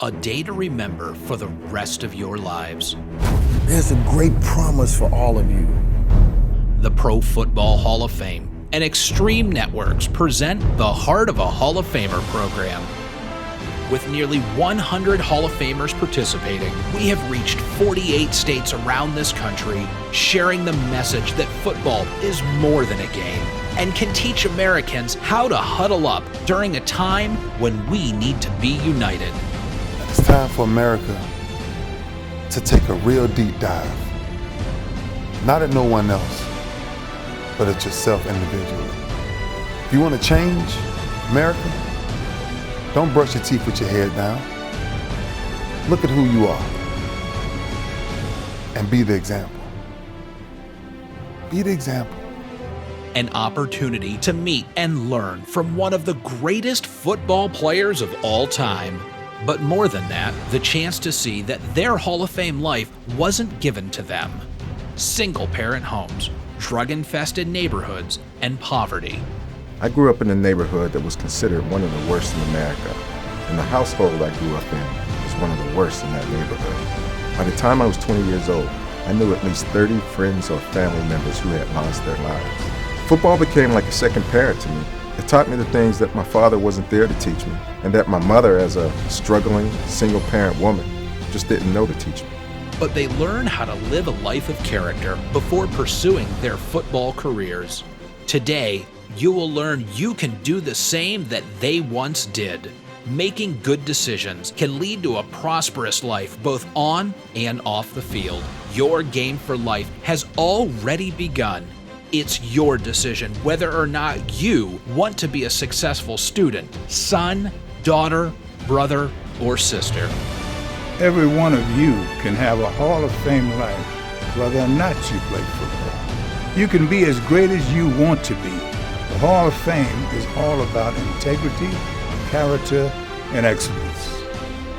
A day to remember for the rest of your lives. There's a great promise for all of you. The Pro Football Hall of Fame and Extreme Networks present the Heart of a Hall of Famer program. With nearly 100 Hall of Famers participating, we have reached 48 states around this country, sharing the message that football is more than a game and can teach Americans how to huddle up during a time when we need to be united. It's time for America to take a real deep dive. Not at no one else, but at yourself individually. If you want to change America, don't brush your teeth with your head down. Look at who you are and be the example. Be the example. An opportunity to meet and learn from one of the greatest football players of all time. But more than that, the chance to see that their Hall of Fame life wasn't given to them. Single-parent homes, drug-infested neighborhoods, and poverty. I grew up in a neighborhood that was considered one of the worst in America, and the household I grew up in was one of the worst in that neighborhood. By the time I was 20 years old, I knew at least 30 friends or family members who had lost their lives. Football became like a second parent to me. It taught me the things that my father wasn't there to teach me, and that my mother, as a struggling, single-parent woman, just didn't know to teach me. But they learn how to live a life of character before pursuing their football careers. Today, you will learn you can do the same that they once did. Making good decisions can lead to a prosperous life both on and off the field. Your game for life has already begun. It's your decision whether or not you want to be a successful student, son, daughter, brother, or sister. Every one of you can have a Hall of Fame life, whether or not you play football. You can be as great as you want to be. The Hall of Fame is all about integrity, character, and excellence.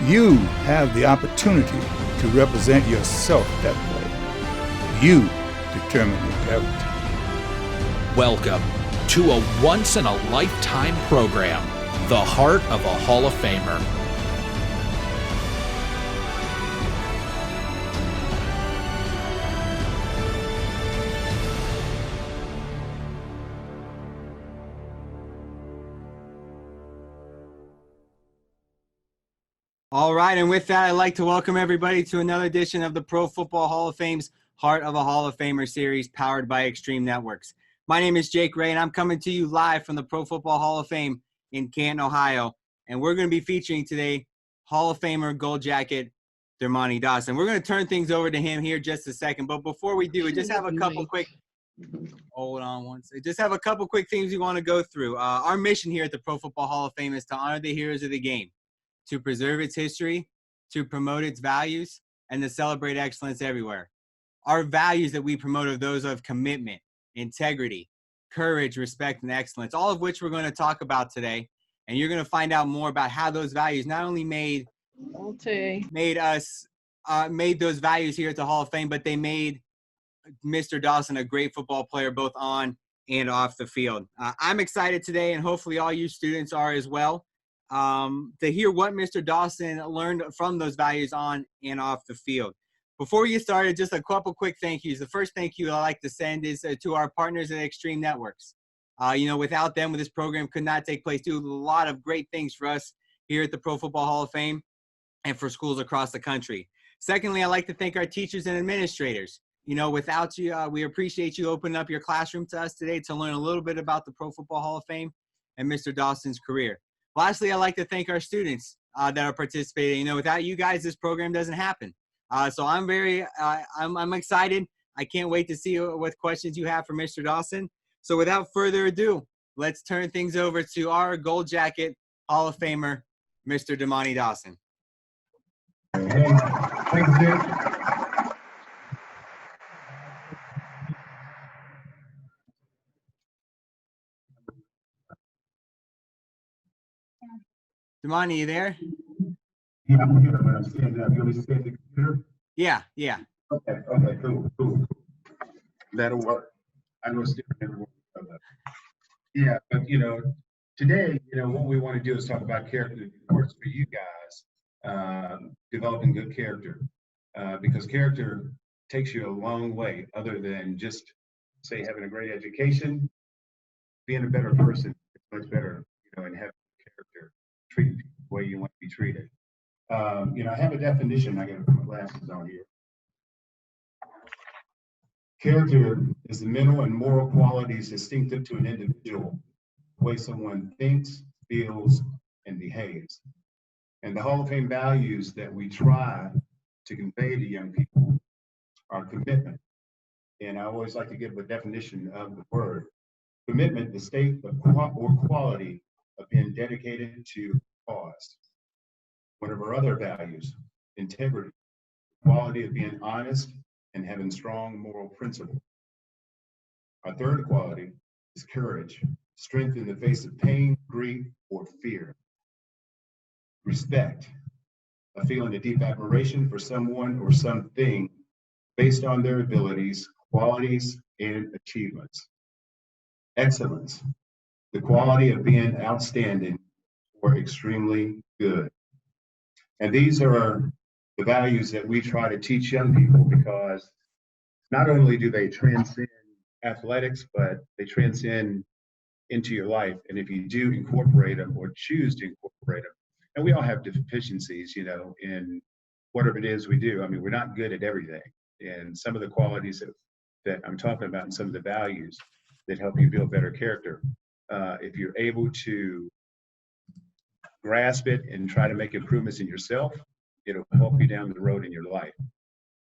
You have the opportunity to represent yourself that way. You determine your character. Welcome to a once-in-a-lifetime program, the Heart of a Hall of Famer. All right, and with that, I'd like to welcome everybody to another edition of the Pro Football Hall of Fame's Heart of a Hall of Famer series powered by Extreme Networks. My name is Jake Ray, and I'm coming to you live from the Pro Football Hall of Fame in Canton, Ohio. And we're going to be featuring today Hall of Famer Gold Jacket Dermontti Dawson. We're going to turn things over to him here just a second. But before we do, we just have a couple quick – hold on one second. Just have a couple quick things we want to go through. Our mission here at the Pro Football Hall of Fame is to honor the heroes of the game, to preserve its history, to promote its values, and to celebrate excellence everywhere. Our values that we promote are those of commitment, integrity, courage, respect, and excellence, all of which we're going to talk about today. And you're going to find out more about how those values not only made those values here at the Hall of Fame, but they made Mr. Dawson a great football player, both on and off the field. I'm excited today, and hopefully all you students are as well, to hear what Mr. Dawson learned from those values on and off the field. Before we get started, just a couple quick thank yous. The first thank you I like to send is to our partners at Extreme Networks. Without them, this program could not take place. Do a lot of great things for us here at the Pro Football Hall of Fame and for schools across the country. Secondly, I'd like to thank our teachers and administrators. Without you, we appreciate you opening up your classroom to us today to learn a little bit about the Pro Football Hall of Fame and Mr. Dawson's career. Lastly, I'd like to thank our students that are participating. Without you guys, this program doesn't happen. So I'm I'm excited. I can't wait to see what questions you have for Mr. Dawson. So without further ado, let's turn things over to our Gold Jacket Hall of Famer, Mr. Dermontti Dawson. Thanks, Jake. Dermontti, you there? Yeah, I'm here, but I'm standing up. You want me to stay at the computer? Yeah. Okay, cool. That'll work. I know it's different. Yeah, but today, what we want to do is talk about character that works for you guys developing good character, because character takes you a long way other than just, say, having a great education. Being a better person is much better, and having character, treating people the way you want to be treated. I have a definition. I got to put my glasses on here. Character is the mental and moral qualities distinctive to an individual, the way someone thinks, feels, and behaves. And the Hall of Fame values that we try to convey to young people are commitment. And I always like to give a definition of the word. Commitment, the state of or quality of being dedicated to cause. One of our other values, integrity, quality of being honest and having strong moral principles. Our third quality is courage, strength in the face of pain, grief, or fear. Respect, a feeling of deep admiration for someone or something based on their abilities, qualities, and achievements. Excellence, the quality of being outstanding or extremely good. And these are the values that we try to teach young people, because not only do they transcend athletics, but they transcend into your life. And if you do incorporate them or choose to incorporate them, and we all have deficiencies, in whatever it is we do. I mean, we're not good at everything. And some of the qualities that I'm talking about and some of the values that help you build better character, if you're able to grasp it and try to make improvements in yourself, it'll help you down the road in your life.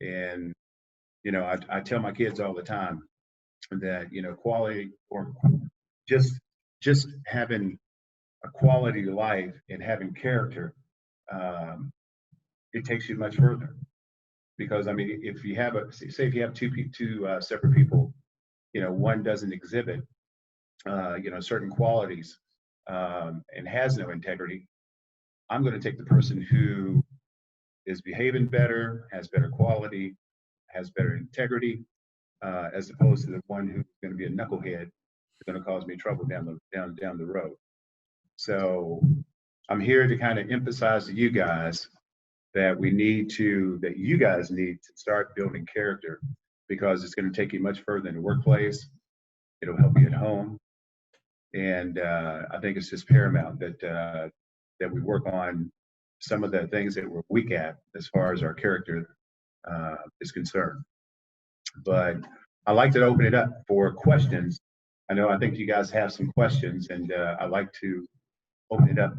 And, I tell my kids all the time that, quality, or just having a quality life and having character, it takes you much further. Because, I mean, if you have if you have two separate people, one doesn't exhibit, certain qualities, and has no integrity, I'm going to take the person who is behaving better, has better quality, has better integrity, as opposed to the one who's going to be a knucklehead, who's going to cause me trouble down the road. So I'm here to kind of emphasize to you guys that you guys need to start building character, because it's going to take you much further in the workplace. It'll help you at home. And I think it's just paramount that we work on some of the things that we're weak at as far as our character is concerned. But I'd like to open it up for questions. I think you guys have some questions, and I'd like to open it up.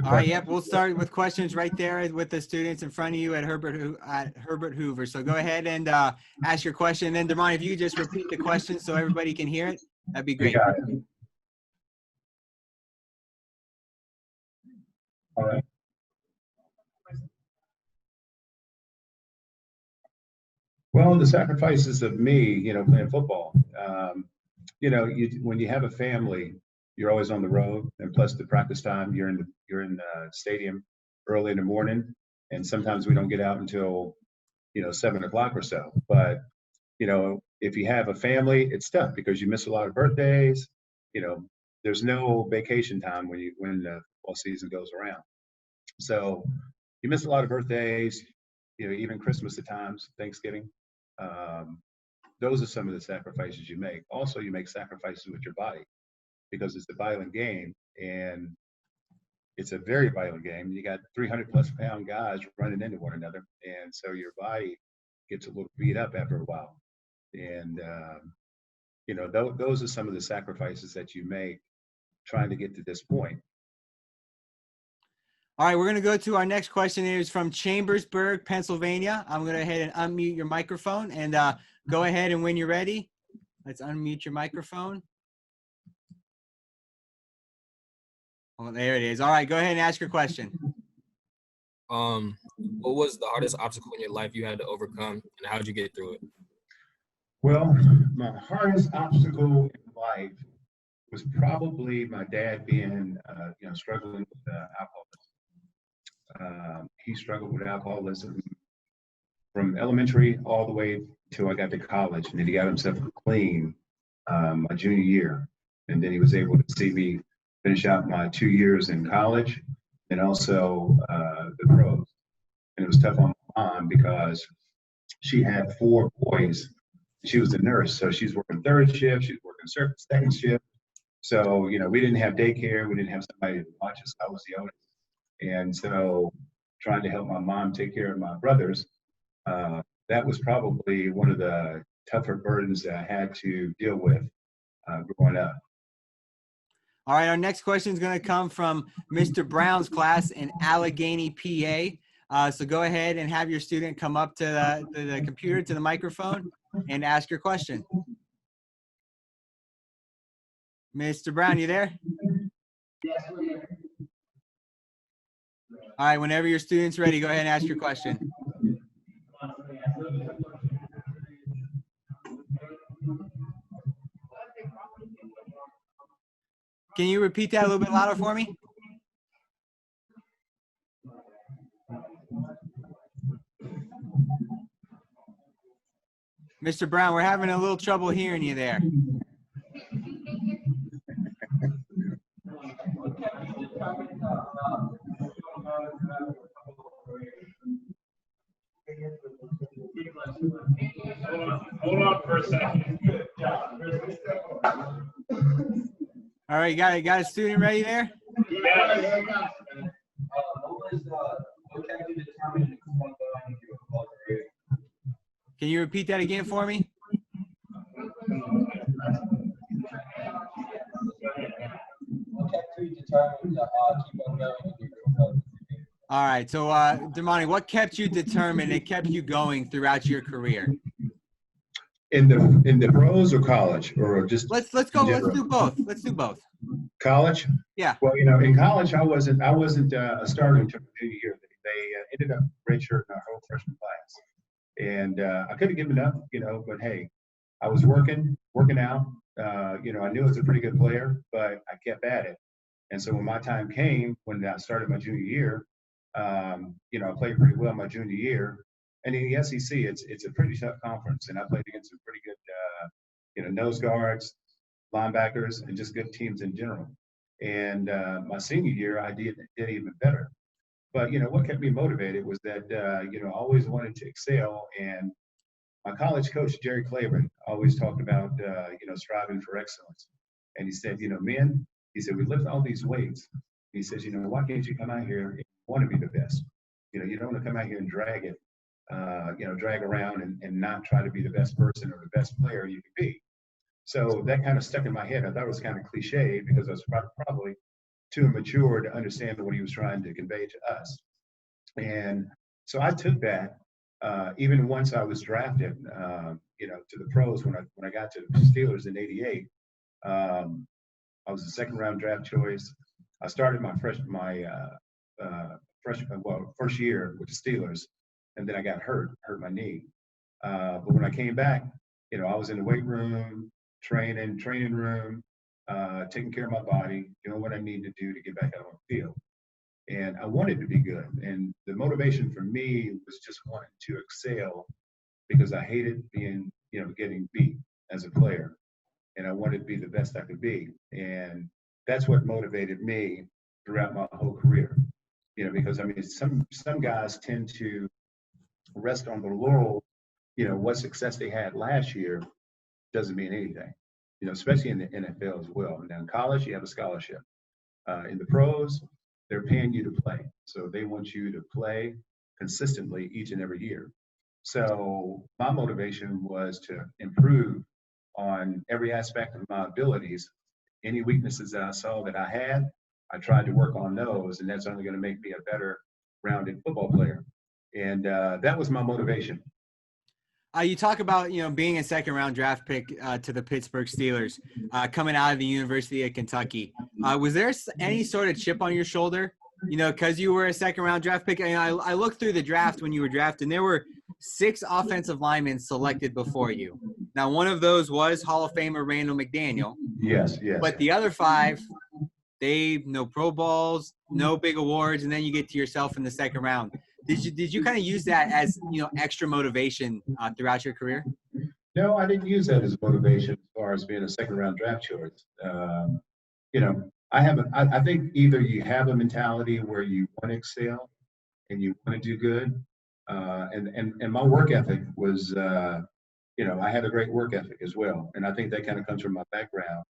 All right, yep, we'll start with questions right there with the students in front of you at Herbert Hoover. So go ahead and ask your question. And then, Dermontti, if you just repeat the question so everybody can hear it, that'd be great. All right. Well, the sacrifices of me, playing football, when you have a family, you're always on the road, and plus the practice time, you're in the stadium early in the morning, and sometimes we don't get out until 7 o'clock or so. But if you have a family, it's tough because you miss a lot of birthdays. There's no vacation time when the football season goes around. So you miss a lot of birthdays, even Christmas at times, Thanksgiving. Those are some of the sacrifices you make. Also, you make sacrifices with your body, because it's a violent game, and it's a very violent game. You got 300+ pound guys running into one another, and so your body gets a little beat up after a while. And those are some of the sacrifices that you make trying to get to this point. All right, we're going to go to our next question. It is from Chambersburg, Pennsylvania. I'm going to go ahead and unmute your microphone, and go ahead, and when you're ready, let's unmute your microphone. Oh, there it is. All right, go ahead and ask your question. What was the hardest obstacle in your life you had to overcome, and how did you get through it? Well, my hardest obstacle in life was probably my dad being, struggling with alcoholism. He struggled with alcoholism from elementary all the way till I got to college, and then he got himself clean my junior year, and then he was able to see me finish out my 2 years in college, and also the pros. And it was tough on my mom because she had 4 boys. She was a nurse, so she's working third shift, she's working second shift. So, you know, we didn't have daycare, we didn't have somebody to watch us. I was the oldest. And so trying to help my mom take care of my brothers, that was probably one of the tougher burdens that I had to deal with growing up. All right, our next question is going to come from Mr. Brown's class in Allegheny, PA. So go ahead and have your student come up to the computer, to the microphone, and ask your question. Mr. Brown, you there? Yes, we're here. All right, whenever your student's ready, go ahead and ask your question. Can you repeat that a little bit louder for me? Mr. Brown, we're having a little trouble hearing you there. Hold on for a second. All right, you got a student ready there? Yes. Can you repeat that again for me? All right, so Dermontti, what kept you determined and kept you going throughout your career? In the pros or college or just Let's go. Let's do both. Let's do both. college? Yeah. Well, you know, in college I wasn't a starter until my junior year. They ended up redshirting our whole freshman class, and I could have given up, you know, but hey, I was working out. You know, I knew I was a pretty good player, but I kept at it. And so when my time came, when I started my junior year, you know, I played pretty well my junior year. And in the SEC, it's a pretty tough conference, and I played against some pretty good, you know, nose guards, linebackers, and just good teams in general. And my senior year, I did even better. But you know, what kept me motivated was that you know, I always wanted to excel. And my college coach, Jerry Claiborne, always talked about you know, striving for excellence. And he said, you know, men, he said, we lift all these weights. He says, you know, why can't you come out here and want to be the best? You know, you don't want to come out here and drag it. You know, drag around and not try to be the best person or the best player you can be. So that kind of stuck in my head. I thought it was kind of cliche because I was probably too immature to understand what he was trying to convey to us. And so I took that, even once I was drafted, you know, to the pros when I got to the Steelers in '88. I was a second round draft choice. I started my first year with the Steelers. And then I got hurt my knee. But when I came back, you know, I was in the weight room, training room, taking care of my body, doing what I needed to do to get back out on the field. And I wanted to be good. And the motivation for me was just wanting to excel because I hated being, you know, getting beat as a player. And I wanted to be the best I could be. And that's what motivated me throughout my whole career. You know, because I mean, some guys tend to rest on the laurel, you know, what success they had last year doesn't mean anything, you know, especially in the NFL as well. And then in college, you have a scholarship. In the pros, they're paying you to play. So they want you to play consistently each and every year. So my motivation was to improve on every aspect of my abilities. Any weaknesses that I saw that I had, I tried to work on those, and that's only going to make me a better rounded football player. And that was my motivation. You talk about, you know, being a second round draft pick to the Pittsburgh Steelers, coming out of the University of Kentucky. Was there any sort of chip on your shoulder, you know, because you were a second round draft pick? And I looked through the draft when you were drafted, and there were 6 offensive linemen selected before you. Now, one of those was Hall of Famer Randall McDaniel. Yes. But the other 5, no Pro Bowls, no big awards, and then you get to yourself in the second round. Did you kind of use that as, you know, extra motivation throughout your career? No, I didn't use that as motivation as far as being a second round draft choice. You know, I think either you have a mentality where you want to excel and you want to do good, and my work ethic was, I had a great work ethic as well, and I think that kind of comes from my background,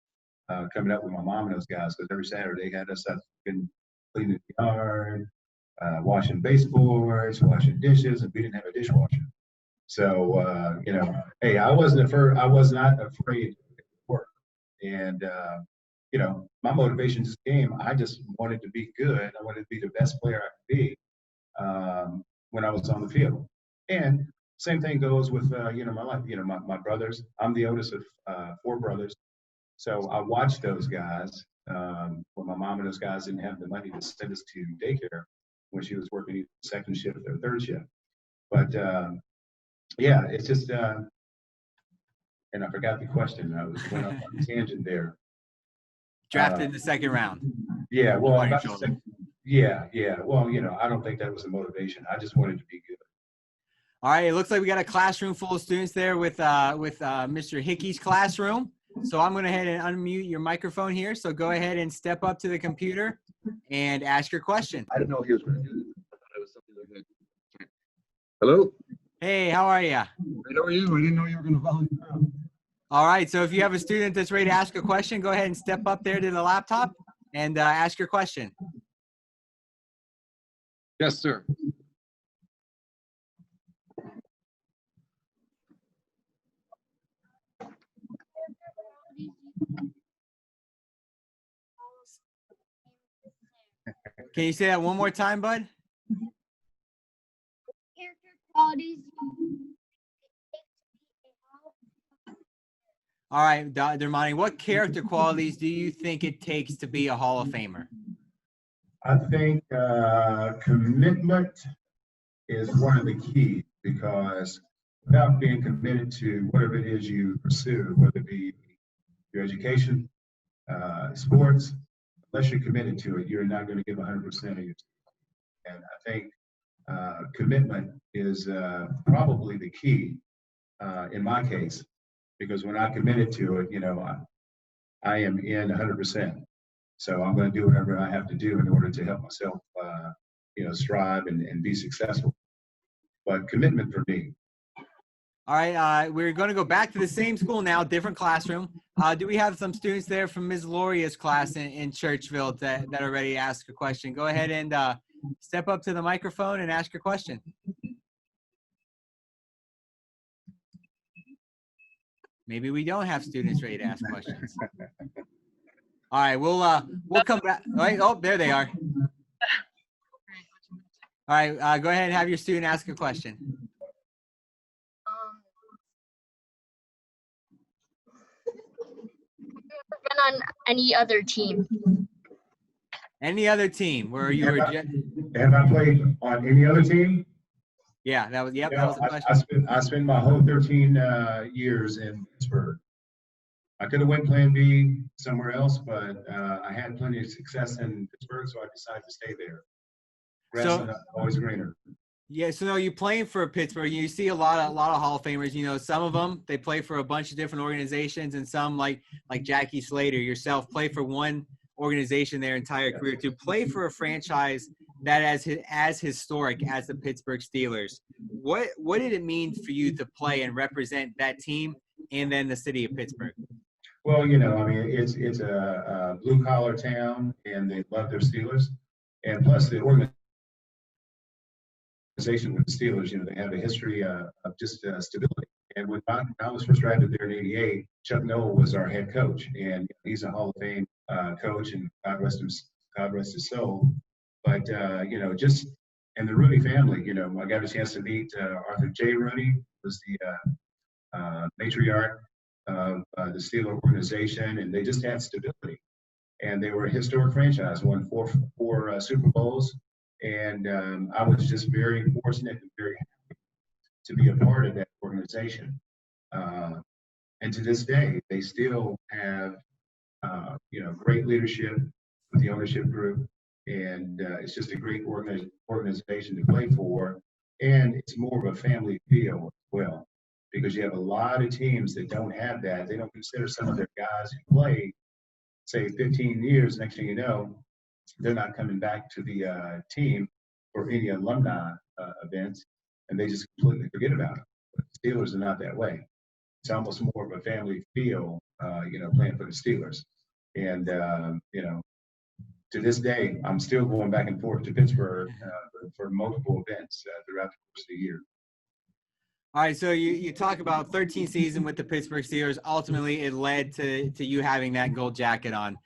coming up with my mom and those guys, because every Saturday they had us up cleaning the yard, washing baseboards, washing dishes, and we didn't have a dishwasher. So hey, I was not afraid to work, and my motivation just came. I just wanted to be good. I wanted to be the best player I could be when I was on the field. And same thing goes with my life. My brothers. I'm the oldest of 4 brothers, so I watched those guys. When my mom and those guys didn't have the money to send us to daycare when she was working either second shift or third shift. But yeah, it's just. And I forgot the question. I was going off on a tangent there. Drafted in the second round. Yeah, well, Well, I don't think that was the motivation. I just wanted to be good. All right, it looks like we got a classroom full of students there with Mr. Hickey's classroom. So I'm going to go ahead and unmute your microphone here. So go ahead and step up to the computer and ask your question. I didn't know he was going to do this. I thought it was something like that. Hello? Hey, how are you? How are you? I didn't know you were going to volunteer. All right, so if you have a student that's ready to ask a question, go ahead and step up there to the laptop and ask your question. Yes, sir. Can you say that one more time, bud? Character qualities. All right, Dermontti, what character qualities do you think it takes to be a Hall of Famer? I think commitment is one of the keys, because without being committed to whatever it is you pursue, whether it be your education, sports, unless you're committed to it, you're not going to give 100% of yourself. And I think commitment is probably the key in my case, because when I committed to it, I am in 100%. So I'm going to do whatever I have to do in order to help myself, strive and be successful. But commitment for me. All right, we're going to go back to the same school now, different classroom. Do we have some students there from Ms. Loria's class in Churchville that are ready to ask a question? Go ahead and step up to the microphone and ask your question. Maybe we don't have students ready to ask questions. All right, we'll come back. All right, oh, there they are. All right, go ahead and have your student ask a question. Been on any other team? Any other team where you were? Have I played on any other team? Yeah, that was that was the question. I spent my whole 13 years in Pittsburgh. I could have went Plan B somewhere else, but I had plenty of success in Pittsburgh, so I decided to stay there. Grass is always greener. Yeah, so no, you playing for Pittsburgh. You see a lot of Hall of Famers. Some of them they play for a bunch of different organizations, and some like Jackie Slater, yourself, play for one organization their entire career. To play for a franchise that as historic as the Pittsburgh Steelers, what did it mean for you to play and represent that team and then the city of Pittsburgh? Well, it's a blue collar town, and they love their Steelers, and plus the organization with the Steelers, they have a history of just stability. And when I was first drafted there in '88, Chuck Noll was our head coach, and he's a Hall of Fame coach, and God rest his soul. But just and the Rooney family, I got a chance to meet Arthur J. Rooney, was the matriarch of the Steeler organization, and they just had stability. And they were a historic franchise, won four Super Bowls, and I was just very fortunate and very happy to be a part of that organization. And to this day, they still have great leadership with the ownership group, and it's just a great organization to play for. And it's more of a family feel as well, because you have a lot of teams that don't have that. They don't consider some of their guys who play say 15 years, next thing you know, they're not coming back to the team for any alumni events, and they just completely forget about it. But the Steelers are not that way. It's almost more of a family feel, playing for the Steelers. And, to this day, I'm still going back and forth to Pittsburgh for multiple events throughout the course of the year. All right, so you talk about 13 season with the Pittsburgh Steelers. Ultimately, it led to you having that gold jacket on.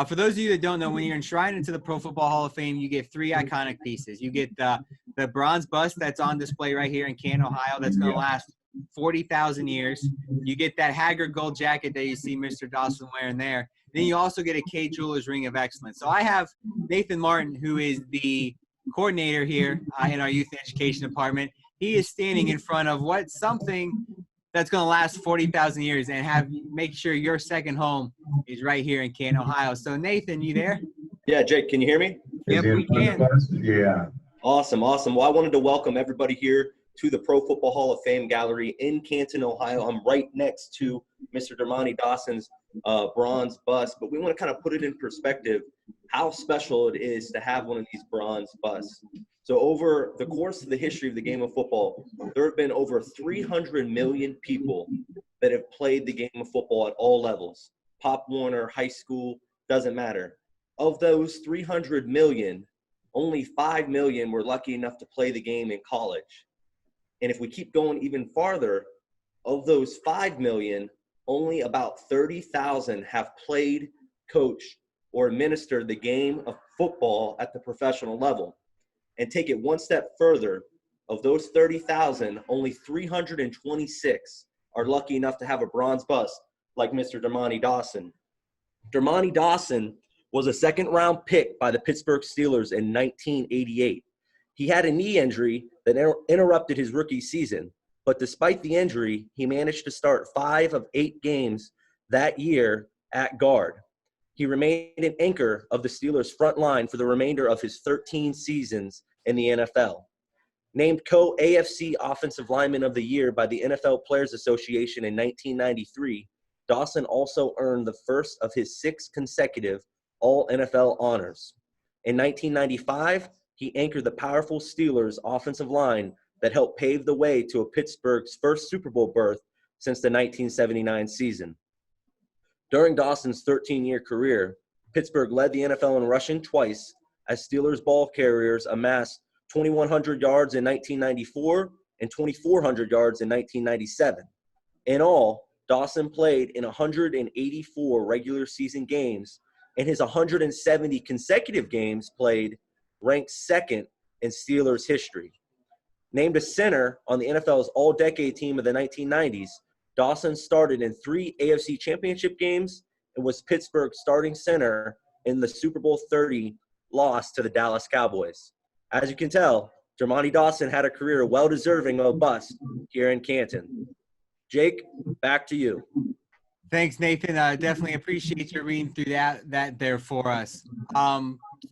For those of you that don't know, when you're enshrined into the Pro Football Hall of Fame, you get 3 iconic pieces. You get the bronze bust that's on display right here in Canton, Ohio. That's going to last 40,000 years. You get that Haggard gold jacket that you see Mr. Dawson wearing there. Then you also get a K Jewelers Ring of Excellence. So I have Nathan Martin, who is the coordinator here in our youth education department. He is standing in front of something that's going to last 40,000 years and make sure your second home is right here in Canton, Ohio. So Nathan, you there? Yeah, Jake, can you hear me? Yep, we can. Yeah. Awesome. Well, I wanted to welcome everybody here to the Pro Football Hall of Fame Gallery in Canton, Ohio. I'm right next to Mr. Dermontti Dawson's bronze bust, but we want to kind of put it in perspective how special it is to have one of these bronze busts. So over the course of the history of the game of football, there have been over 300 million people that have played the game of football at all levels. Pop Warner, high school, doesn't matter. Of those 300 million, only 5 million were lucky enough to play the game in college. And if we keep going even farther, of those 5 million, only about 30,000 have played, coached, or administered the game of football at the professional level. And take it one step further, of those 30,000, only 326 are lucky enough to have a bronze bust like Mr. Dermontti Dawson. Dermontti Dawson was a second-round pick by the Pittsburgh Steelers in 1988. He had a knee injury that interrupted his rookie season, but despite the injury, he managed to start 5 of 8 games that year at guard. He remained an anchor of the Steelers' front line for the remainder of his 13 seasons in the NFL. Named co-AFC Offensive Lineman of the Year by the NFL Players Association in 1993, Dawson also earned the first of his 6 consecutive All-NFL honors. In 1995, he anchored the powerful Steelers' offensive line that helped pave the way to Pittsburgh's first Super Bowl berth since the 1979 season. During Dawson's 13-year career, Pittsburgh led the NFL in rushing twice as Steelers ball carriers amassed 2,100 yards in 1994 and 2,400 yards in 1997. In all, Dawson played in 184 regular season games, and his 170 consecutive games played ranked second in Steelers history. Named a center on the NFL's all-decade team of the 1990s, Dawson started in 3 AFC championship games and was Pittsburgh's starting center in the Super Bowl 30 loss to the Dallas Cowboys. As you can tell, Dermontti Dawson had a career well-deserving of a bust here in Canton. Jake, back to you. Thanks, Nathan. Definitely appreciate you reading through that there for us.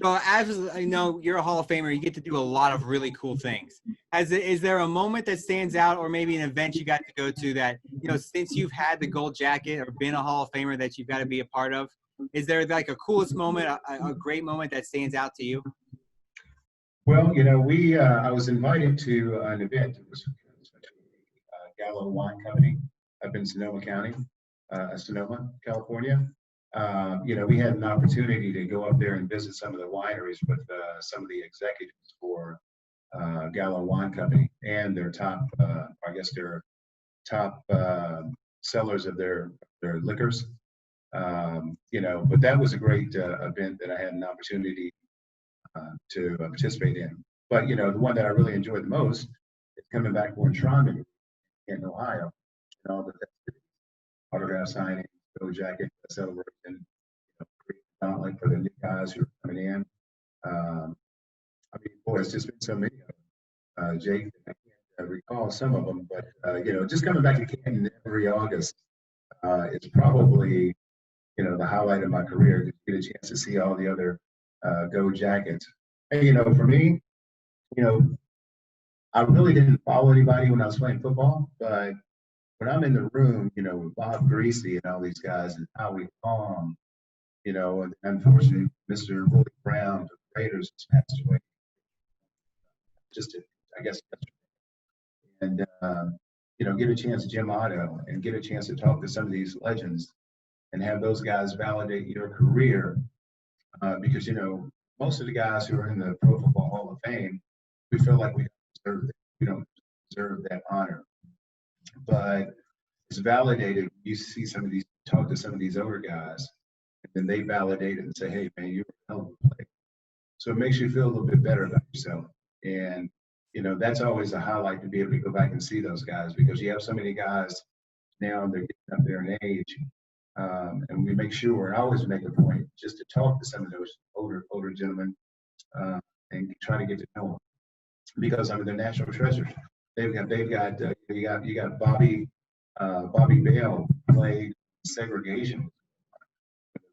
So as I know, you're a Hall of Famer. You get to do a lot of really cool things. Is there a moment that stands out, or maybe an event you got to go to that, since you've had the gold jacket or been a Hall of Famer that you've got to be a part of? Is there like a coolest moment, a great moment that stands out to you? Well, I was invited to an event. It was Gallo Wine Company up in Sonoma County, Sonoma, California. We had an opportunity to go up there and visit some of the wineries with some of the executives for Gallo Wine Company and their top, their top sellers of their liquors. But that was a great event that I had an opportunity to participate in. But, the one that I really enjoyed the most is coming back for enshrinement in Ohio. The autograph signing, gold jacket celebration, like for the new guys who are coming in. It's just been so many of them. Jake, I can't recall some of them, but just coming back to Canton every August is probably the highlight of my career, to get a chance to see all the other gold jackets. And for me, I really didn't follow anybody when I was playing football, but when I'm in the room, with Bob Greasy and all these guys, and Howie Palm, you know, and unfortunately, Mr. Willie Brown of the Raiders just passed away. Just, I guess, and you know, get a chance to Jim Otto and get a chance to talk to some of these legends and have those guys validate your career, because you know most of the guys who are in the Pro Football Hall of Fame, we feel like we don't deserve that honor, but it's validated. You see some of these, talk to some of these older guys, and then they validate it and say, "Hey, man, you're a hell of a player." So it makes you feel a little bit better about yourself, and you know that's always a highlight to be able to go back and see those guys, because you have so many guys now, they're getting up there in age, and we make sure, and I always make a point just to talk to some of those older gentlemen, and try to get to know them, because I mean they're national treasures. They've got you got Bobby Bell played segregation.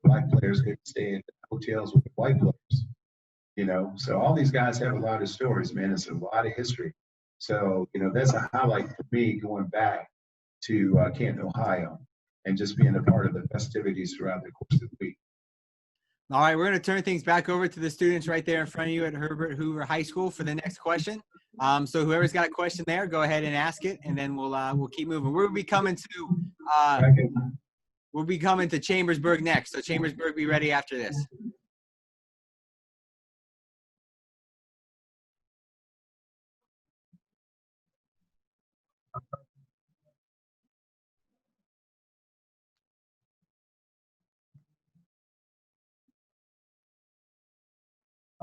Black players couldn't stay in hotels with the white players, you know. So all these guys have a lot of stories, man. It's a lot of history. So you know that's a highlight for me, going back to Canton, Ohio, and just being a part of the festivities throughout the course of the week. All right, we're going to turn things back over to the students right there in front of you at Herbert Hoover High School for the next question. So whoever's got a question there, go ahead and ask it, and then we'll keep moving. We'll be coming to Chambersburg next. So Chambersburg, be ready after this.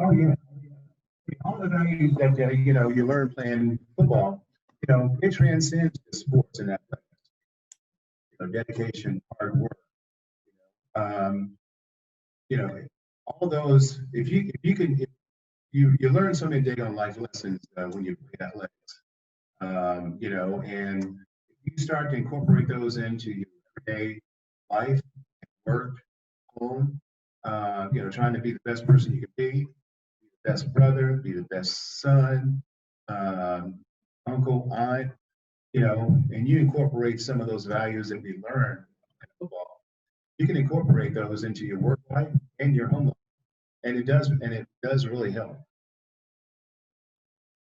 Oh yeah, all the values that you know you learn playing football, you know, it transcends the sports and athletics. You know, dedication, hard work. Um, you know, all those. If you can, you learn so many daggone life lessons when you play athletics. You know, and you start to incorporate those into your everyday life, work, home. You know, trying to be the best person you can be the best brother, be the best son, uncle, aunt, you know, and you incorporate some of those values that we learn in football. You can incorporate those into your work life and your home life, and it does really help.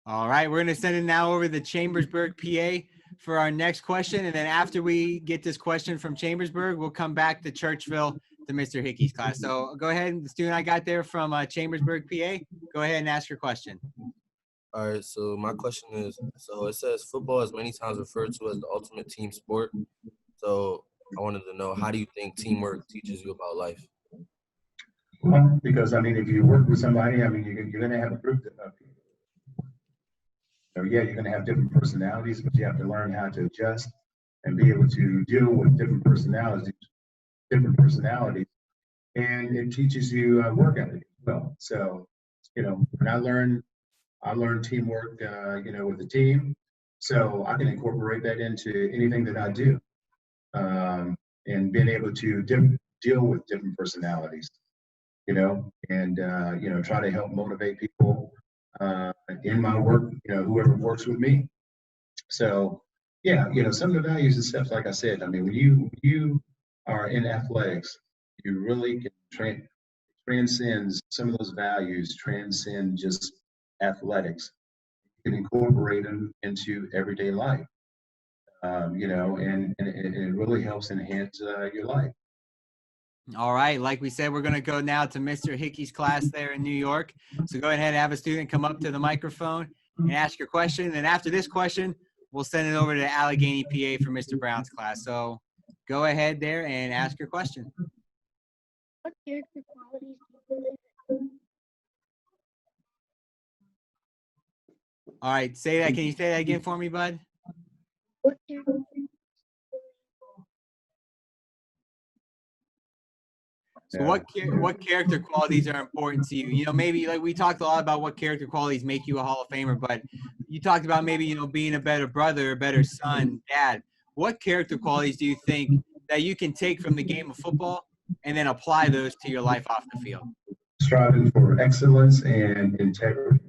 All right, we're going to send it now over to Chambersburg, PA for our next question. And then after we get this question from Chambersburg, we'll come back to Churchville to Mr. Hickey's class. So go ahead, the student I got there from Chambersburg, PA, go ahead and ask your question. All right, so my question is, so it says football is many times referred to as the ultimate team sport. So I wanted to know, how do you think teamwork teaches you about life? Well, because I mean, if you work with somebody, I mean, you're going to have a group of people. So yeah, you're going to have different personalities, but you have to learn how to adjust and be able to deal with different personalities, and it teaches you work ethic as well. So, you know, when I learned teamwork, you know, with the team, so I can incorporate that into anything that I do, and being able to deal with different personalities, you know, and you know, try to help motivate people in my work, you know, whoever works with me. So yeah, you know, some of the values and stuff, like I said, I mean, when you are in athletics, you really can transcend some of those values, transcend just athletics. You can incorporate them into everyday life, you know, and it really helps enhance your life. All right, like we said, we're going to go now to Mr. Hickey's class there in New York. So go ahead and have a student come up to the microphone and ask your question. And after this question, we'll send it over to Allegheny, PA for Mr. Brown's class. So go ahead there and ask your question. What character qualities do you believe in? All right, say that. Can you say that again for me, bud? What character? So what character qualities are important to you? You know, maybe like we talked a lot about what character qualities make you a Hall of Famer, but you talked about maybe, you know, being a better brother, a better son, dad. What character qualities do you think that you can take from the game of football and then apply those to your life off the field? Striving for excellence and integrity.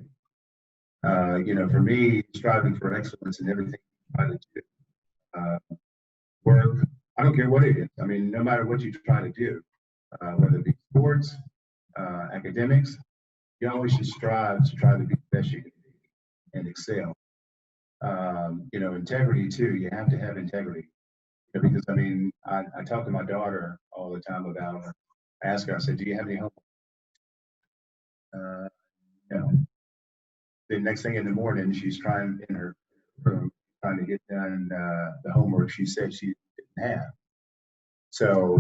You know, for me, striving for excellence in everything you try to do. Work, I don't care what it is. I mean, no matter what you try to do, whether it be sports, academics, you always should strive to try to be the best you can be and excel. Integrity too. You have to have integrity. Because I mean, I talk to my daughter all the time about her. I ask her, I said, do you have any homework? No. The next thing in the morning, she's trying in her room, trying to get done the homework she said she didn't have. So,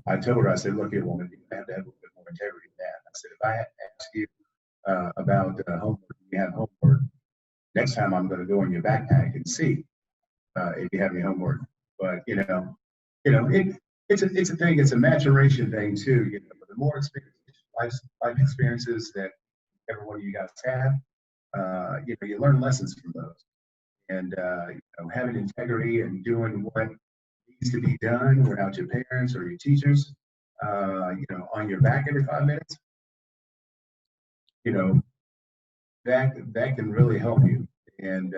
I told her, I said, look here, woman, you have to have a little bit more integrity than that. I said, if I ask you about homework, you have homework, next time I'm going to go in your backpack and see if you have any homework. But it's a thing. It's a maturation thing too. The more life experiences that every one of you guys have, you learn lessons from those. And having integrity and doing what needs to be done without your parents or your teachers, on your back every 5 minutes, that can really help you. And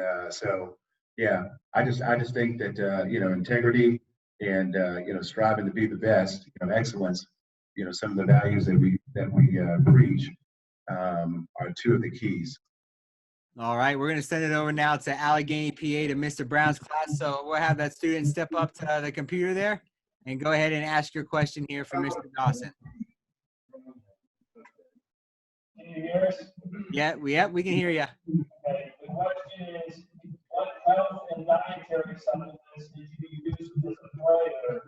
yeah, I just think that integrity and striving to be the best, excellence, some of the values that we preach are two of the keys. All right, we're going to send it over now to Allegheny, PA, to Mr. Brown's class. So we'll have that student step up to the computer there and go ahead and ask your question here for Mr. Dawson. Can you hear us? Yeah, we can hear you. Okay. The question is, what health and dietary supplements did you use as a player?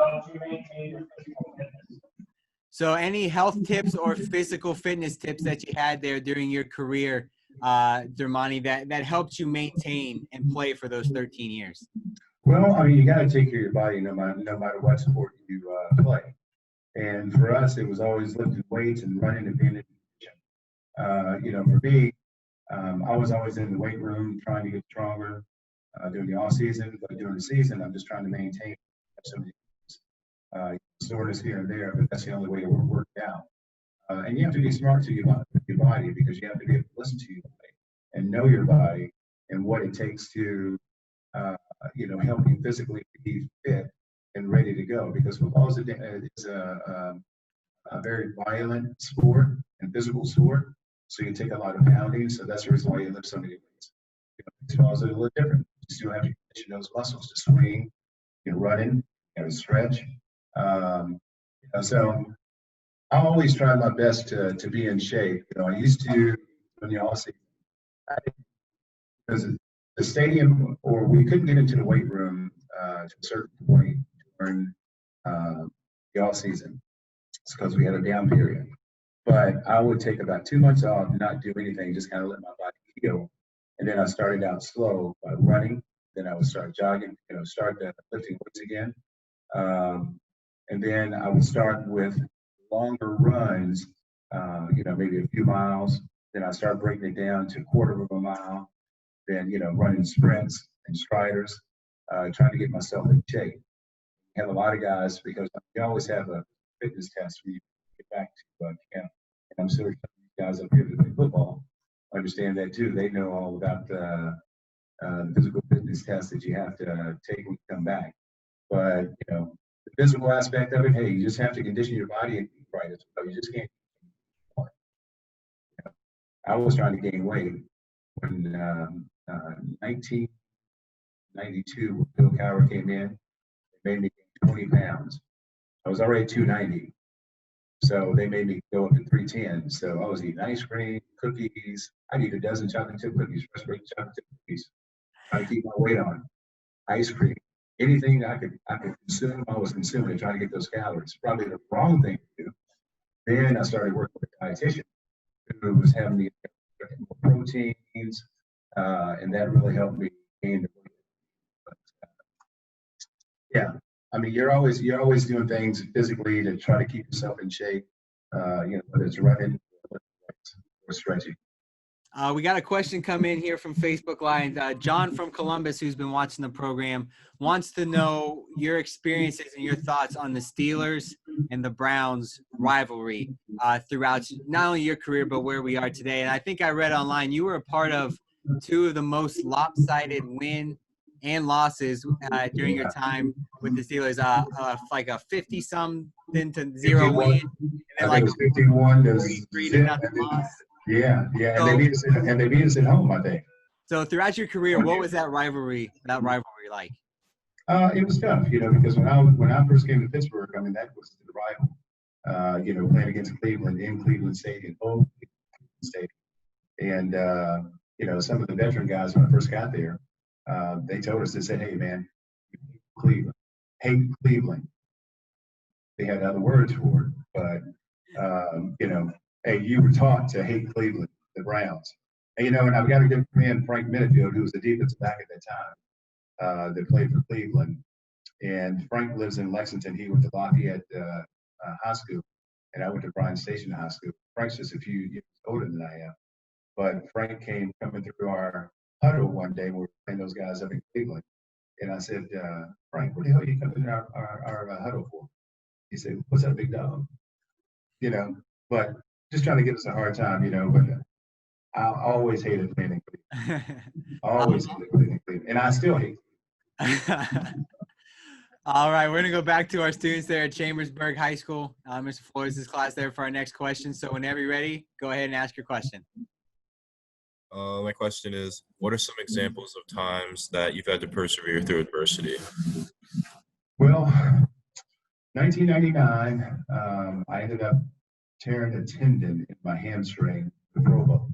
How did you maintain your physical fitness? So any health tips or physical fitness tips that you had there during your career, Dermontti, that helped you maintain and play for those 13 years? Well, I mean, you got to take care of your body no matter what sport you play. And for us, it was always lifting weights and running and being in the gym. For me, I was always in the weight room trying to get stronger during the off season. But during the season, I'm just trying to maintain some soreness here and there. But that's the only way to work it out. And you have to be smart to your body, because you have to be able to listen to your body and know your body and what it takes to help you physically be fit and ready to go. Because football is a very violent sport and physical sport. So you take a lot of pounding. So that's the reason why you lift so many weights. Baseball is a little different. You still have to condition those muscles to swing, running, stretch. So I always try my best to be in shape. I used to, when you all see, because the stadium, or we couldn't get into the weight room to a certain point during the off season. It's because we had a down period. But I would take about 2 months off, not do anything, just kind of let my body heal. And then I started out slow by running. Then I would start jogging, start lifting weights again. And then I would start with longer runs, maybe a few miles. Then I start breaking it down to a quarter of a mile. Then, running sprints and striders, trying to get myself in shape. I have a lot of guys, because we always have a fitness test when you get back to camp. And I'm sure you guys up here that play football understand that too. They know all about the physical fitness test that you have to take when you come back. But, the physical aspect of it, hey, you just have to condition your body and eat right. You just can't. I was trying to gain weight when 1992, when Bill Cowher came in. They made me gain 20 pounds. I was already 290. So they made me go up to 310. So I was eating ice cream, cookies. I'd eat a dozen chocolate chip cookies, fresh baked chocolate chip cookies, trying to keep my weight on. Ice cream. Anything I could consume, I was consuming, trying to get those calories. Probably the wrong thing to do. Then I started working with a dietitian who was having me get more proteins, and that really helped me gain the weight. But, yeah, I mean, you're always doing things physically to try to keep yourself in shape. Whether it's running or stretching. We got a question come in here from Facebook Live. John from Columbus, who's been watching the program, wants to know your experiences and your thoughts on the Steelers and the Browns rivalry throughout not only your career, but where we are today. And I think I read online you were a part of two of the most lopsided win and losses during your time with the Steelers, like a 50-some into 0 win, 51. and I then think like it was 51 to 3 to zip. nothing loss. Yeah, and So, they beat us at home, I think. so throughout your career, what was that rivalry like? It was tough, because when I first came to Pittsburgh, I mean that was the rival. Playing against Cleveland in Cleveland Stadium, home Stadium, and some of the veteran guys when I first got there, they told us, they said, "Hey, man, Cleveland, hate Cleveland." They had other words for it, but hey, you were taught to hate Cleveland, the Browns, and I've got a good friend, Frank Minifield, who was the defensive back at that time, that played for Cleveland. And Frank lives in Lexington. He went to Lafayette High School, and I went to Bryan Station High School. Frank's just a few years older than I am. But Frank came coming through our huddle one day when we were playing those guys up in Cleveland. And I said, Frank, what the hell are you coming in our huddle for? He said, what's that, big dog? But just trying to give us a hard time, but I always hated playing in Cleveland. Always hated playing in Cleveland. And I still hate Cleveland. All right, we're going to go back to our students there at Chambersburg High School. Mr. Flores' class there for our next question. So whenever you're ready, go ahead and ask your question. My question is, what are some examples of times that you've had to persevere through adversity? Well, 1999, I ended up tearing a tendon in my hamstring, the Pro Bowl.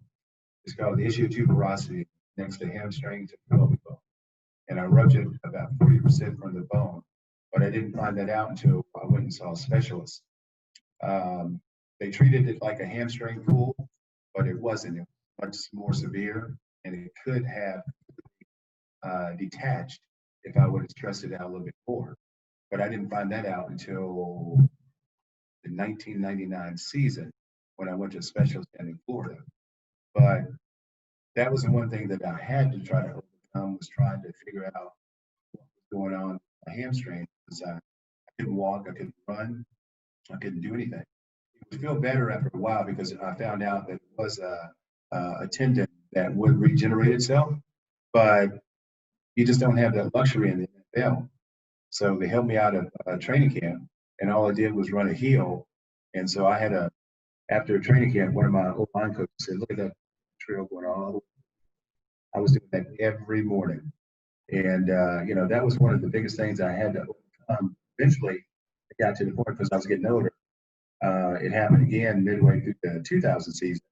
It's called the ischial tuberosity next to hamstring to pelvic bone. And I ruptured about 40% from the bone. But I didn't find that out until I went and saw a specialist. They treated it like a hamstring pull, but it wasn't. It was much more severe, and it could have detached if I would have stressed it out a little bit more. But I didn't find that out until the 1999 season when I went to a specialist in Florida. But that was the one thing that I had to try to overcome, was trying to figure out what was going on with my hamstring. Because I couldn't walk, I couldn't run, I couldn't do anything. It would feel better after a while because I found out that it was a tendon that would regenerate itself, but you just don't have that luxury in the NFL. So they helped me out of training camp, and all I did was run a heel. And so I had after a training camp, one of my old line coaches said, look at that trail going on. I was doing that every morning. And, that was one of the biggest things I had to overcome. Eventually, it got to the point because I was getting older. It happened again midway through the 2000 season.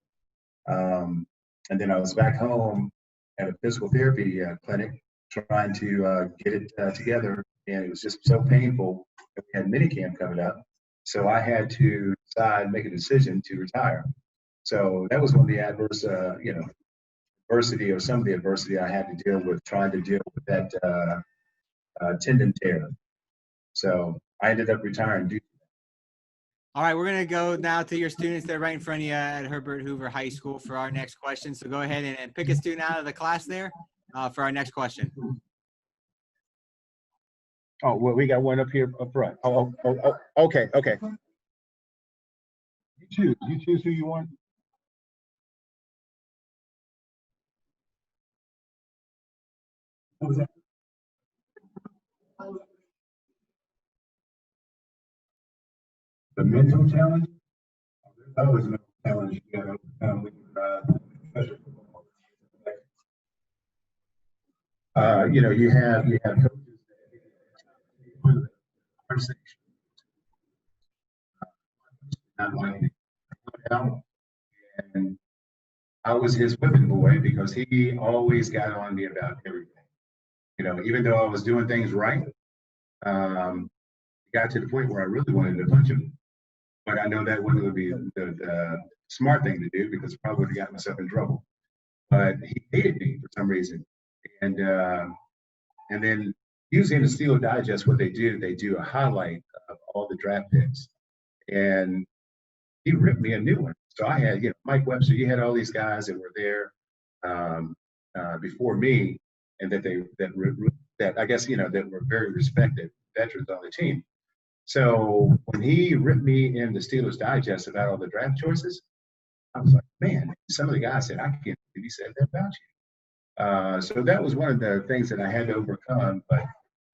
And then I was back home at a physical therapy clinic trying to get it together. And it was just so painful that we had minicamp coming up. So I had to make a decision to retire. So that was one of the adversity, or some of the adversity I had to deal with, trying to deal with that tendon tear. So I ended up retiring. All right, we're going to go now to your students that are right in front of you at Herbert Hoover High School for our next question. So go ahead and pick a student out of the class there for our next question. Oh, well, we got one up here up front. Oh, okay. You choose who you want. What was that? The mental challenge? There's always a mental challenge you got to overcome with professional football. You have coaches that conversation. Not like and I was his whipping boy because he always got on me about everything. Even though I was doing things right, it got to the point where I really wanted to punch him. But I know that wasn't going to be the smart thing to do because I probably would have got myself in trouble. But he hated me for some reason. And then usually in the Steelers Digest, what they do a highlight of all the draft picks. And he ripped me a new one. So I had, Mike Webster, you had all these guys that were there before me, and that I guess, that were very respected veterans on the team. So when he ripped me in the Steelers Digest about all the draft choices, I was like, man, some of the guys said, I can't believe he said that about you. So that was one of the things that I had to overcome. But,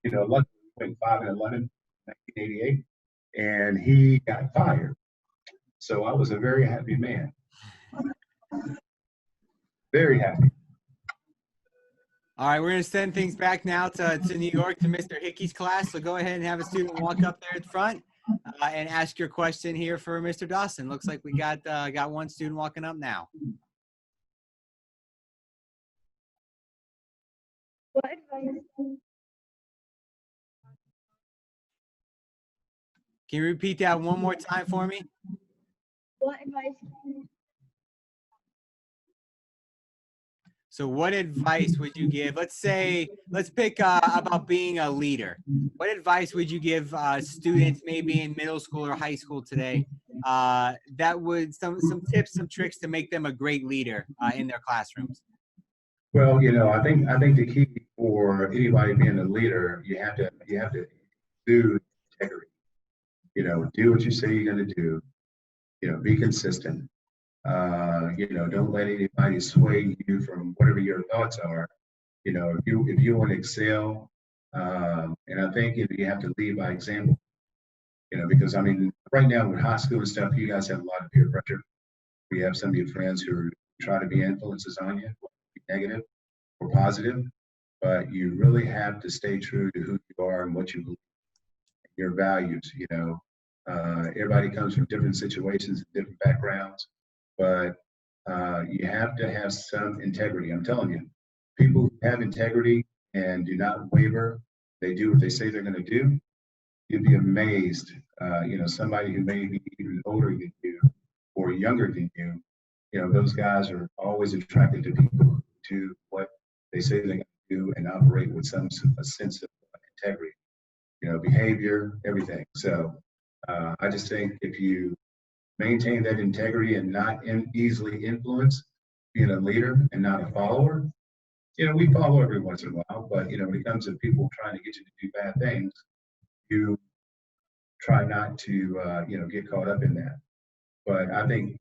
luckily we went 5-11 in 1988. and he got fired. So I was a very happy man. Very happy. All right, we're going to send things back now to New York to Mr. Hickey's class. So go ahead and have a student walk up there at front and ask your question here for Mr. Dawson. Looks like we got one student walking up now. What advice? Can you repeat that one more time for me? What advice? So what advice would you give? Let's pick about being a leader. What advice would you give students maybe in middle school or high school today that would some tips, some tricks to make them a great leader in their classrooms? Well, I think the key for anybody being a leader, you have to do integrity. Do what you say you're going to do. Be consistent. Don't let anybody sway you from whatever your thoughts are. If you want to excel, and I think you have to lead by example. Because right now with high school and stuff, you guys have a lot of peer pressure. We have some of your friends who try to be influences on you, negative or positive, but you really have to stay true to who you are and what you believe, your values. Everybody comes from different situations, different backgrounds, but you have to have some integrity. I'm telling you, people who have integrity and do not waver, they do what they say they're going to do. You'd be amazed. Somebody who may be even older than you or younger than you, those guys are always attracted to people who do what they say they're going to do and operate with a sense of integrity, behavior, everything. So I just think if you maintain that integrity and not easily influence, being a leader and not a follower. We follow every once in a while, but when it comes to people trying to get you to do bad things, you try not to get caught up in that. But I think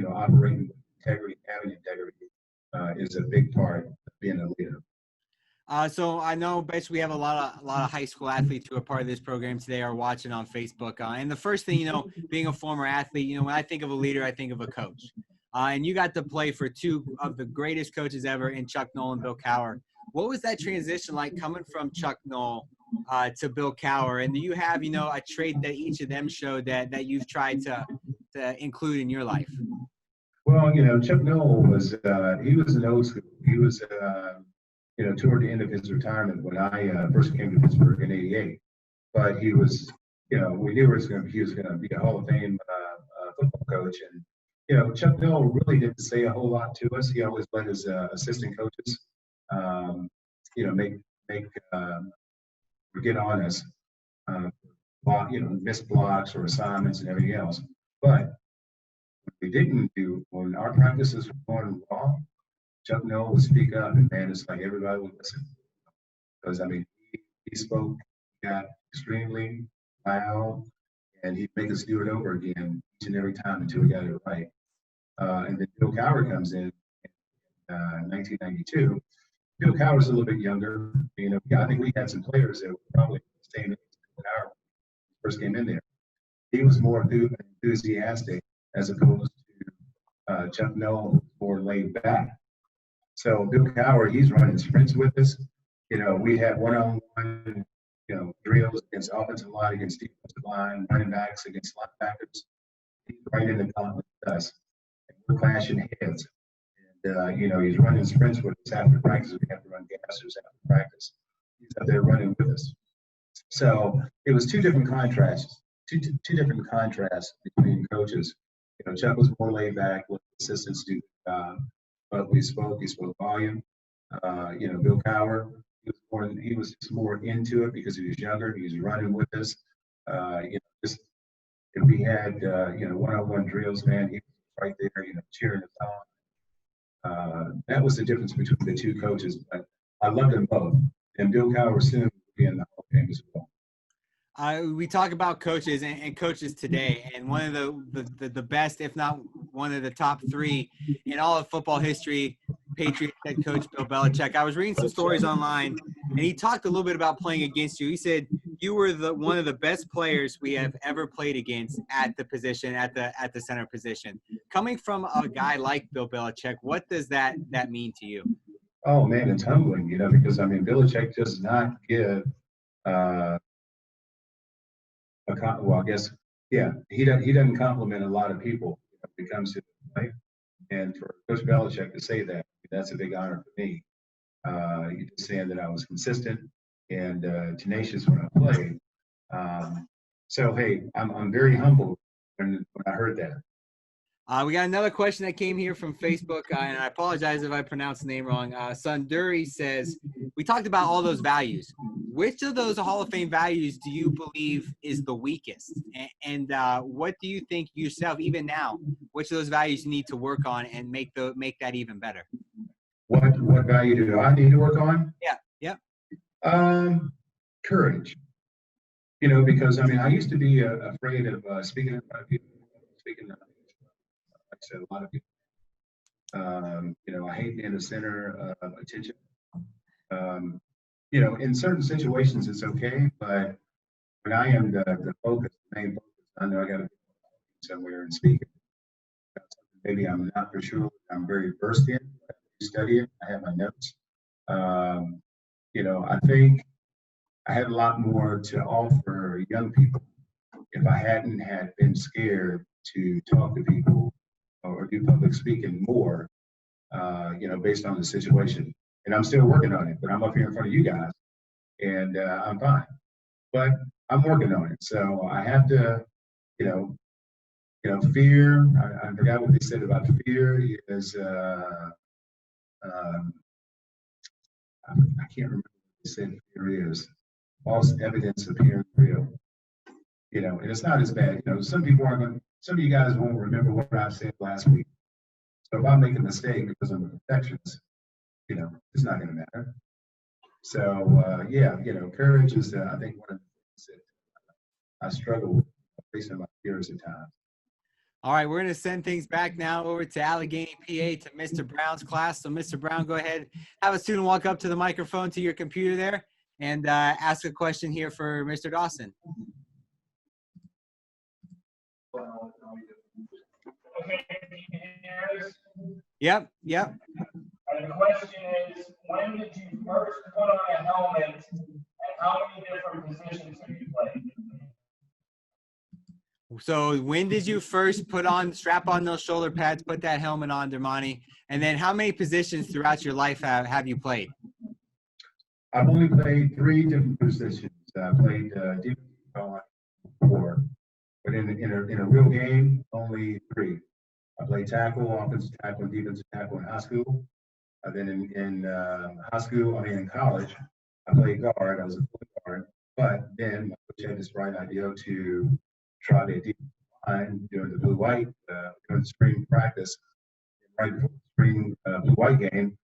operating with integrity, having integrity, is a big part of being a leader. So I know basically we have a lot of high school athletes who are part of this program today are watching on Facebook. And the first thing, being a former athlete, when I think of a leader, I think of a coach. And you got to play for two of the greatest coaches ever in Chuck Noll and Bill Cowher. What was that transition like coming from Chuck Noll to Bill Cowher? And do you have, a trait that each of them showed that you've tried to include in your life? Well, Chuck Noll was he was an old school. He was toward the end of his retirement when I first came to Pittsburgh in '88. But he was, we knew he was going to be a Hall of Fame football coach. And, Chuck Noll really didn't say a whole lot to us. He always let his assistant coaches, get on us, missed blocks or assignments and everything else. But what we didn't do when our practices were going wrong, Chuck Noll would speak up, and man, it's like everybody would listen. Because he spoke, got extremely loud, and he'd make us do it over again each and every time until we got it right. And then Bill Cowher comes in 1992. Bill Cowher's a little bit younger. I think we had some players that were probably the same age as Bill Cowher first came in there. He was more enthusiastic as opposed to Chuck Noll, more laid back. So Bill Cowher, he's running sprints with us. We have one-on-one, drills against offensive line, against defensive line, running backs against linebackers. He's right in the gauntlet with us. And we're clashing heads. And, he's running sprints with us after practice. We have to run gassers after practice. He's up there running with us. So it was two different contrasts between coaches. Chuck was more laid back with assistants do the job. But he spoke volume. Bill Cowher, he was just more into it because he was younger. He was running with us. Just if we had one-on-one drills, man, he was right there, cheering us on. That was the difference between the two coaches. But I loved them both. And Bill Cowher soon will be in the Hall of Fame as well. We talk about coaches and coaches today, and one of the best, if not one of the top three in all of football history, Patriots head coach Bill Belichick. I was reading some stories online, and he talked a little bit about playing against you. He said you were one of the best players we have ever played against at the position, at the center position. Coming from a guy like Bill Belichick, what does that mean to you? Oh man, it's humbling, because I mean, Belichick does not give well, I guess, yeah, he doesn't compliment a lot of people when it comes to play. And for Coach Belichick to say that, that's a big honor for me. He's just saying that I was consistent and tenacious when I played. So hey, I'm very humbled when I heard that. We got another question that came here from Facebook, and I apologize if I pronounced the name wrong. Sunduri says, we talked about all those values. Which of those Hall of Fame values do you believe is the weakest? And what do you think yourself, even now, which of those values you need to work on and make that even better? What value do I need to work on? Yeah. Courage. Because I mean, I used to be afraid of speaking in front of people, like I said, a lot of people. I hate being the center of attention. In certain situations it's okay, but when I am the main focus, I know I got to be somewhere and speak. Maybe I'm not for sure I'm very versed in. I study it. I have my notes. I think I had a lot more to offer young people if I hadn't had been scared to talk to people or do public speaking more, based on the situation. And I'm still working on it, but I'm up here in front of you guys and I'm fine. But I'm working on it. So I have to, fear. I forgot what they said about fear is, I can't remember what they said fear is. False evidence appearing real. And it's not as bad. Some of you guys won't remember what I said last week. So if I make a mistake because I'm a perfectionist, it's not going to matter. So courage is, I think, one of the things that I struggle with facing my fears at times. All right, we're going to send things back now over to Allegheny, PA, to Mr. Brown's class. So, Mr. Brown, go ahead. Have a student walk up to the microphone to your computer there and ask a question here for Mr. Dawson. Okay, can you hear us? Yep. And the question is, when did you first put on a helmet, and how many different positions have you played? So when did you first strap on those shoulder pads, put that helmet on, Dermontti? And then how many positions throughout your life have you played? I've only played 3 different positions. I played defensive on 4, but in a real game, only 3. I played tackle, offensive tackle, and defensive tackle in high school. Then in college, I played guard. I was a point guard. But then my coach had this bright idea to try the defensive line during the blue-white, during the spring practice, right before the spring blue-white game,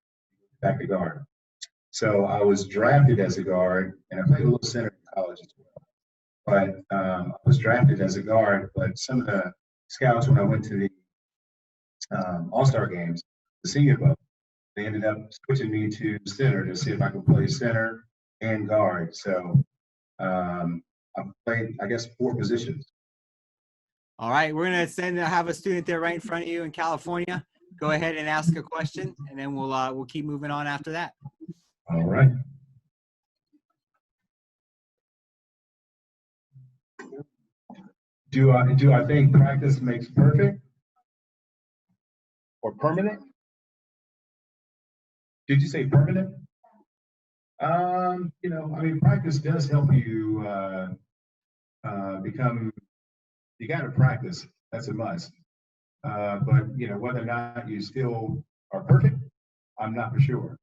back to guard. So I was drafted as a guard, and I played a little center in college as well. But I was drafted as a guard, but some of the scouts, when I went to the All-Star games, the Senior Bowl, they ended up switching me to center to see if I could play center and guard. So I played, I guess, 4 positions. All right, we're going to have a student there right in front of you in California. Go ahead and ask a question, and then we'll keep moving on after that. All right. Do I think practice makes perfect or permanent? Did you say permanent? Practice does help you become. You got to practice. That's a must. But whether or not you still are perfect, I'm not for sure.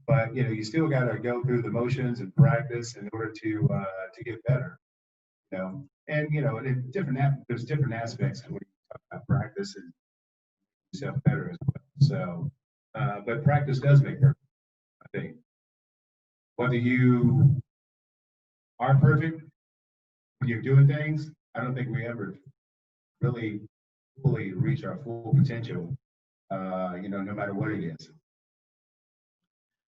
But you still got to go through the motions and practice in order to get better. And there's different aspects when you talk about practice and yourself better as well. So, but practice does make perfect, I think. Whether you are perfect when you're doing things, I don't think we ever really fully reach our full potential, no matter what it is.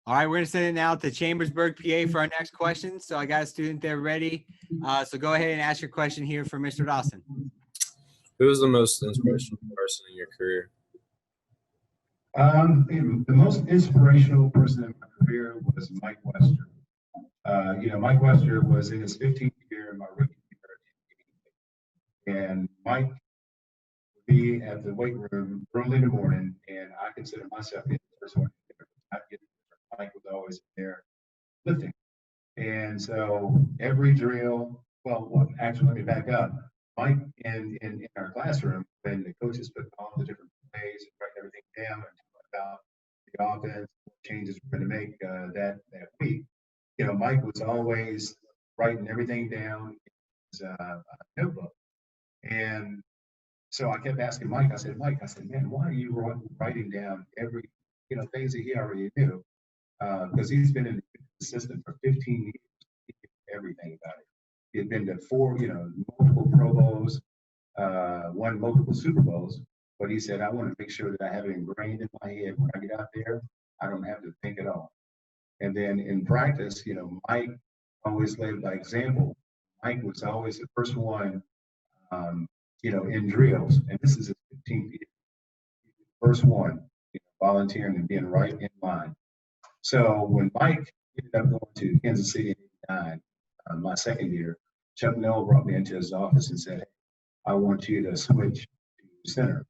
All right, we're going to send it now to Chambersburg, PA for our next question. So I got a student there ready. So go ahead and ask your question here for Mr. Dawson. Who was the most inspirational person in your career? The most inspirational person in my career was Mike Wester. Mike Wester was in his 15th year in my rookie year. And Mike would be at the weight room early in the morning, and I consider myself the first one. Mike was always there lifting. And so every drill, actually, let me back up. Mike, in our classroom, when the coaches put all the different plays and write everything down and talk about the offense, what changes we're going to make that week, Mike was always writing everything down in his notebook. And so I kept asking Mike, I said, man, why are you writing down every, things that he already knew? Because he's been in the system for 15 years. He knew everything about it. He had been to multiple Pro Bowls, won multiple Super Bowls, but he said, I want to make sure that I have it ingrained in my head when I get out there. I don't have to think at all. And then in practice, Mike always led by example. Mike was always the first one, in drills, and this is his 15th year. First one, volunteering and being right in line. So when Mike ended up going to Kansas City in '89, my second year, Chuck Noll brought me into his office and said, hey, I want you to switch to center.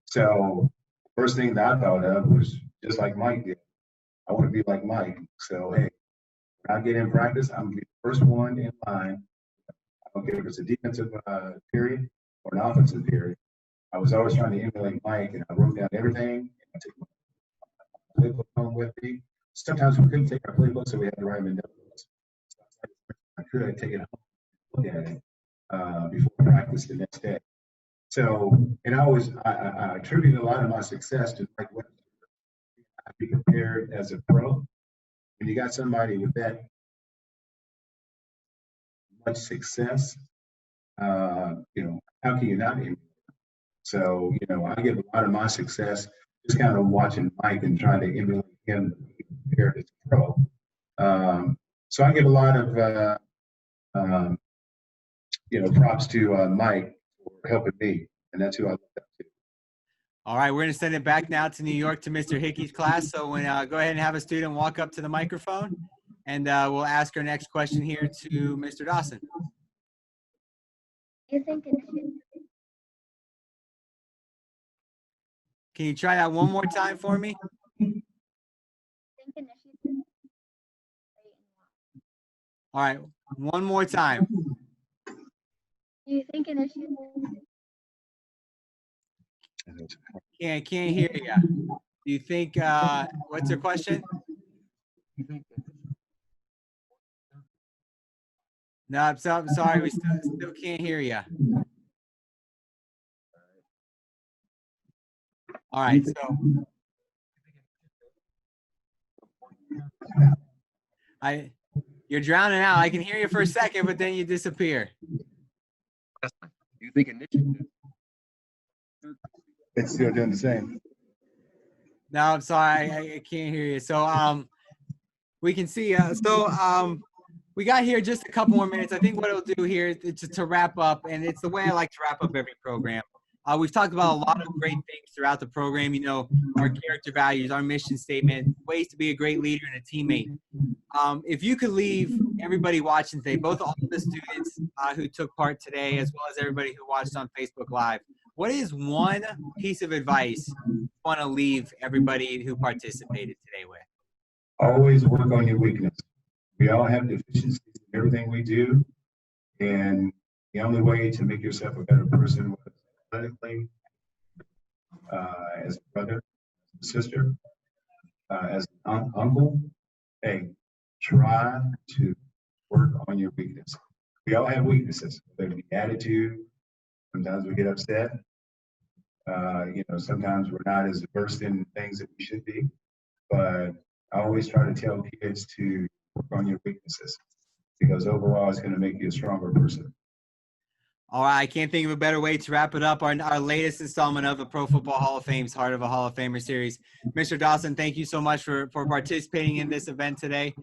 So first thing that I thought of was just like Mike did. I want to be like Mike. So, hey, when I get in practice, I'm going to be the first one in line. I don't care if it's a defensive period or an offensive period. I was always trying to emulate Mike, and I wrote down everything. And I took my playbook home with me. Sometimes we couldn't take our playbook, so we had to write them in notebooks. I could take it home and look at it before practice the next day. So, and I attribute a lot of my success to Mike Wester. I be prepared as a pro. When you got somebody with that much success, how can you not emulate? So, I give a lot of my success just kind of watching Mike and trying to emulate him to be prepared as a pro. So I give a lot of, props to Mike for helping me, and that's who I look up to. All right, we're going to send it back now to New York to Mr. Hickey's class. So when go ahead and have a student walk up to the microphone, and we'll ask our next question here to Mr. Dawson. You think Can you try that one more time for me? All right, one more time. Do you think an issue? Can't hear you. Do you think, what's your question? No, I'm sorry, we still can't hear you. All right, so you're drowning out. I can hear you for a second, but then you disappear. Do you think initiative? It's still doing the same. No, I'm sorry, I can't hear you. So we can see. We got here just a couple more minutes. I think what it'll do here is to wrap up, and it's the way I like to wrap up every program. We've talked about a lot of great things throughout the program, our character values, our mission statement, ways to be a great leader and a teammate. If you could leave everybody watching today, both all of the students who took part today, as well as everybody who watched on Facebook Live, what is one piece of advice you want to leave everybody who participated today with? Always work on your weakness. We all have deficiencies in everything we do, and the only way to make yourself a better person was athletically, as a brother, as a sister, as an uncle. Hey, try to work on your weakness. We all have weaknesses, whether it be attitude. Sometimes we get upset. Sometimes we're not as versed in things that we should be. But I always try to tell kids to work on your weaknesses, because overall it's going to make you a stronger person. All right, I can't think of a better way to wrap it up. Our latest installment of the Pro Football Hall of Fame's Heart of a Hall of Famer series. Mr. Dawson, thank you so much for participating in this event today.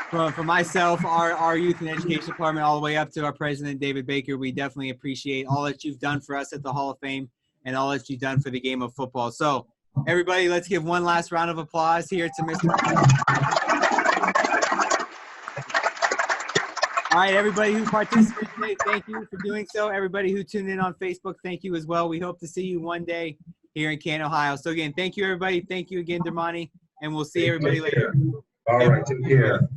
For myself, our youth and education department, all the way up to our president, David Baker, we definitely appreciate all that you've done for us at the Hall of Fame and all that you've done for the game of football. So, everybody, let's give one last round of applause here to Mr. All right, everybody who participated today, thank you for doing so. Everybody who tuned in on Facebook, thank you as well. We hope to see you one day here in Canton, Ohio. So again, thank you, everybody. Thank you again, Dermontti, and we'll see everybody later. All right, take care.